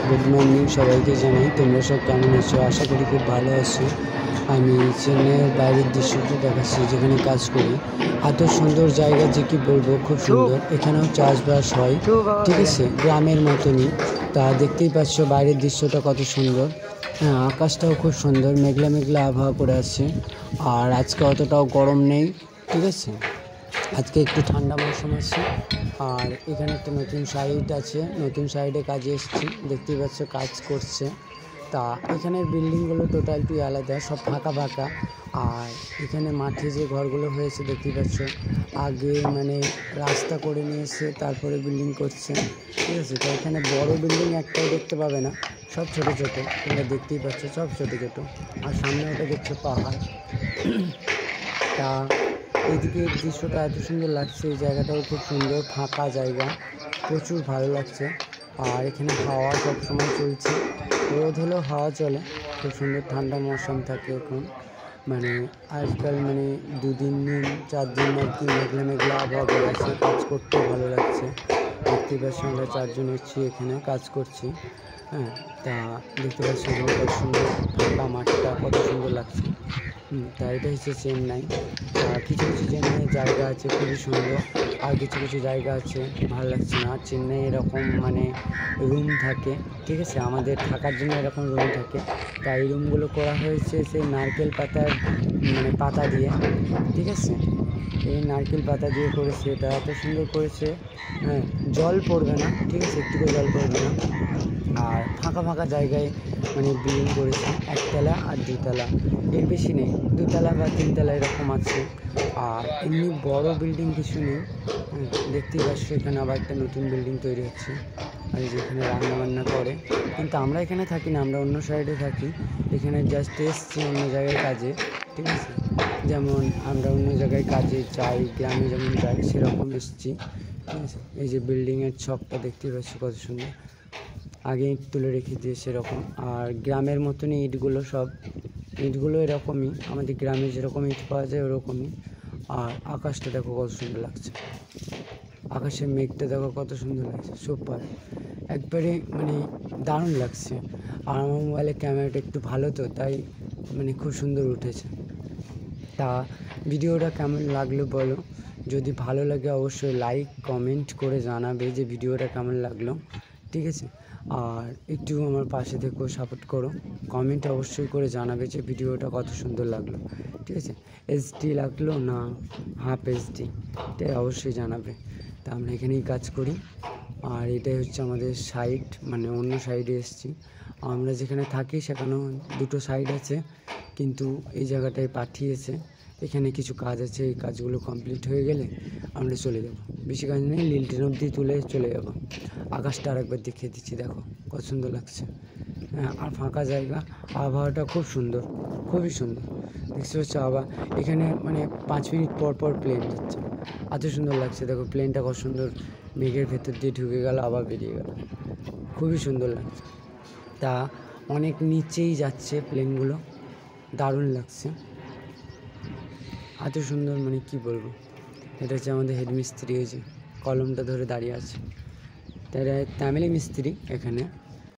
Good morning সবাইকে জানাই। তোমরা সব কেমন আছো? আশা করি খুব ভালো আছো। আমি চেন্নাইয়ের বাইরের দৃশ্যটা দেখাচ্ছি, যেখানে কাজ করি। এত সুন্দর জায়গা যে কি বলবো, খুব সুন্দর। এখানেও চাষবাস হয়, ঠিক আছে, গ্রামের মতনই। তা দেখতেই পাচ্ছ বাইরের দৃশ্যটা কত সুন্দর। হ্যাঁ, আকাশটাও খুব সুন্দর, মেঘলা মেঘলা আবহাওয়া করে আছে। আর আজকে অতটাও গরম নেই, ঠিক আছে, আজকে একটু ঠান্ডা মৌসুম আছে। আর এখানে একটা নতুন সাইট আছে, নতুন সাইডে কাজে এসেছি, দেখতেই পাচ্ছ কাজ করছে। তা এখানের বিল্ডিংগুলো টোটালটি আলাদা, সব ফাঁকা ফাঁকা। আর এখানে মাঠে যে ঘরগুলো হয়েছে দেখতেই পাচ্ছ, আগে মানে রাস্তা করে নিয়েছে, তারপরে বিল্ডিং করছে, ঠিক আছে। তো এখানে বড় বিল্ডিং একটাও দেখতে পাবে না, সব ছোটো ছোটো, তোমরা দেখতেই পাচ্ছ সব ছোটো ছোটো। আর সামনে ওটা দেখছো পাহাড়। তা এইদিকে দৃশ্যটা এত সুন্দর লাগছে, এই জায়গাটাও খুব সুন্দর, ফাঁকা জায়গা, প্রচুর ভালো লাগছে। আর এখানে হাওয়া সবসময় চলছে, রোদ হলেও হাওয়া চলে, খুব সুন্দর ঠান্ডা মৌসুম থাকে এখন। মানে আজকাল মানে 2-3 দিন 4 দিন আর কি মেঘলা মেঘলা আবহাওয়া করে আছে, কাজ করতেও ভালো লাগছে। দেখতে পাচ্ছি আমরা 4 জন এসেছি, এখানে কাজ করছি। হ্যাঁ, তা দেখতে পাচ্ছি কত সুন্দর ফাঁকা মাঠটা, কত সুন্দর লাগছে। তা এটা হচ্ছে চেন্নাই। কিছু কিছু চেন্নাইয়ের জায়গা আছে খুবই সুন্দর, আর কিছু কিছু জায়গা আছে ভালো লাগছে না। চেন্নাই এরকম মানে রুম থাকে, ঠিক আছে, আমাদের থাকার জন্য এরকম রুম থাকে। তাই এই রুমগুলো করা হয়েছে সেই নারকেল পাতার মানে পাতা দিয়ে, ঠিক আছে, এই নারকেল পাতা দিয়ে করেছে। এটা এত সুন্দর করেছে, হ্যাঁ, জল পড়বে না, ঠিক আছে, একটুকু জল পড়বে না। আর ফাঁকা ফাঁকা জায়গায় মানে বিল্ডিং করেছে, 1 তলা আর 2 তলা, এর বেশি নেই, 2 তলা বা 3 তলা এরকম আছে। আর এমনি বড় বিল্ডিং কিছু নেই। দেখতেই পাচ্ছ এখানে আবার একটা নতুন বিল্ডিং তৈরি হচ্ছে, আর যেখানে রান্নাবান্না করে। কিন্তু আমরা এখানে থাকি না, আমরা অন্য সাইডে থাকি। এখানে জাস্ট এসছি অন্য জায়গায় কাজে, ঠিক আছে, যেমন আমরা অন্য জায়গায় কাজে যাই, গ্রামে যেমন যাই সেরকম এসছি, ঠিক আছে। এই যে বিল্ডিংয়ের ছকটা দেখতেই পাচ্ছি কত সুন্দর, আগে ইট তুলে রেখে দিয়ে সেরকম। আর গ্রামের মতনই ইটগুলো, সব ইটগুলো এরকমই, আমাদের গ্রামে যেরকম ইট পাওয়া যায় ওরকমই। আর আকাশটা দেখো কত সুন্দর লাগছে, আকাশের মেঘটা দেখো কত সুন্দর লাগছে, সুপার, একবারে মানে দারুণ লাগছে। আর আমার মোবাইলের ক্যামেরাটা একটু ভালো, তো তাই মানে খুব সুন্দর উঠেছে। তা ভিডিওটা কেমন লাগলো বলো, যদি ভালো লাগে অবশ্যই লাইক কমেন্ট করে জানাবে যে ভিডিওটা কেমন লাগলো, ঠিক আছে। আর একটু আমার পাশে থেকেও সাপোর্ট করো, কমেন্ট অবশ্যই করে জানাবে যে ভিডিওটা কত সুন্দর লাগলো, ঠিক আছে, এইচডি লাগলো না হাফ এইচডি, এটা অবশ্যই জানাবে। তা আমরা এখানেই কাজ করি। আর এটাই হচ্ছে আমাদের সাইট, মানে অন্য সাইডে এসেছি। আমরা যেখানে থাকি সেখানেও 2টো সাইড আছে, কিন্তু এই জায়গাটায় পাঠিয়েছে, এখানে কিছু কাজ আছে, এই কাজগুলো কমপ্লিট হয়ে গেলে আমরা চলে যাব। বেশি কাজ নেই, লিল্টন অবধি তুলে চলে যাব। আকাশটা আরেকবার দেখিয়ে দিচ্ছি, দেখো কত সুন্দর লাগছে। হ্যাঁ, আর ফাঁকা জায়গা, আবহাওয়াটা খুব সুন্দর, খুবই সুন্দর। দেখতে পাচ্ছ আবার এখানে মানে 5 মিনিট পর পর প্লেন যাচ্ছে, এত সুন্দর লাগছে। দেখো প্লেনটা কত সুন্দর মেঘের ভেতর দিয়ে ঢুকে গেল, আবার বেরিয়ে গেল, খুবই সুন্দর লাগছে। তা অনেক নিচেই যাচ্ছে প্লেনগুলো, দারুণ লাগছে, এত সুন্দর, মানে কি বলবো। এটা হচ্ছে আমাদের হেড মিস্ত্রি, হয়েছে কলমটা ধরে দাঁড়িয়ে আছে, তাই তামিলি মিস্ত্রি এখানে।